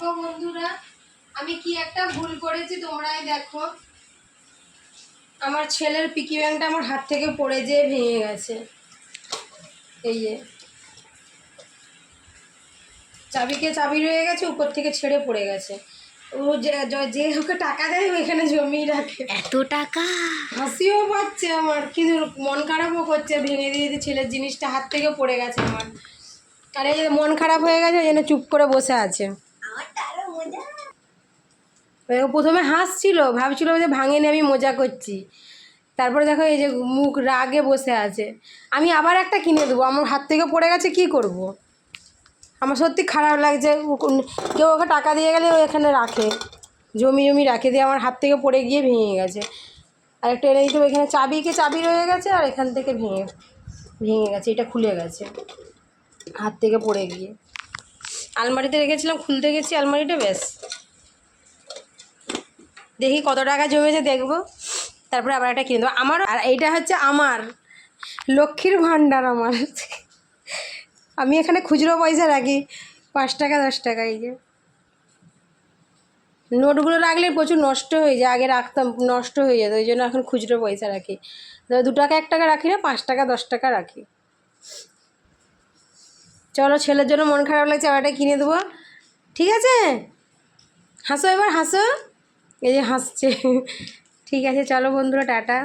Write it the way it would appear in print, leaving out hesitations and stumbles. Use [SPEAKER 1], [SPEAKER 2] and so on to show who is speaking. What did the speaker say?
[SPEAKER 1] দেখো বন্ধুরা, আমি কি একটা ভুল করেছি তোমরাই দেখো। আমার ছেলের পিকি ব্যাংকটা আমার হাত থেকে পড়ে যেয়ে ভেঙে গেছে। এই যে চাবি রয়ে গেছে, উপর থেকে ছেড়ে পড়ে গেছে। ও যে ওকে টাকা দেয় ওইখানে জমিয়ে রাখে।
[SPEAKER 2] এত টাকা!
[SPEAKER 1] হাসিও পাচ্ছে আমার, কিন্তু মন খারাপও করছে। ভেঙে দিয়েছে ছেলের জিনিসটা, হাত থেকে পড়ে গেছে আমার। আর এই যে মন খারাপ হয়ে গেছে, ওই জন্য চুপ করে বসে আছে। ও প্রথমে হাসছিল, ভাবছিল যে ভাঙেনি, আমি মজা করছি। তারপরে দেখো এই যে মুখ রাগে বসে আছে। আমি আবার একটা কিনে দেবো, আমার হাত থেকে পড়ে গেছে, কি করব। আমার সত্যি খারাপ লাগছে। কেউ ওকে টাকা দিয়ে গেলে ও এখানে রাখে, জমি রাখে, দিয়ে আমার হাত থেকে পড়ে গিয়ে ভেঙে গেছে। আর একটা এনে দিতে, এখানে চাবি রয়ে গেছে, আর এখান থেকে ভেঙে গেছে, এটা খুলে গেছে হাত থেকে পড়ে গিয়ে। আলমারিতে রেখেছিলাম, খুলতে গেছি আলমারিটা, ব্যাস। দেখি কত টাকা জমেছে দেখবো, তারপরে আবার একটা কিনে দেবো আমার। আর এইটা হচ্ছে আমার লক্ষ্মীর ভাণ্ডার আমার। আমি এখানে খুচরো পয়সা রাখি, 5 টাকা 10 টাকা। এই যে নোটগুলো রাখলে প্রচুর নষ্ট হয়ে যায়, আগে রাখতাম নষ্ট হয়ে যেত, ওই জন্য এখন খুচরো পয়সা রাখি। 2 টাকা 1 টাকা রাখি না, 5 টাকা 10 টাকা রাখি। চলো, ছেলের জন্য মন খারাপ লাগছে, আবার একটা কিনে দেবো, ঠিক আছে? হাসো, এবার হাসো। এই যে হাসছে। ঠিক আছে, চলো বন্ধুরা, টাটা।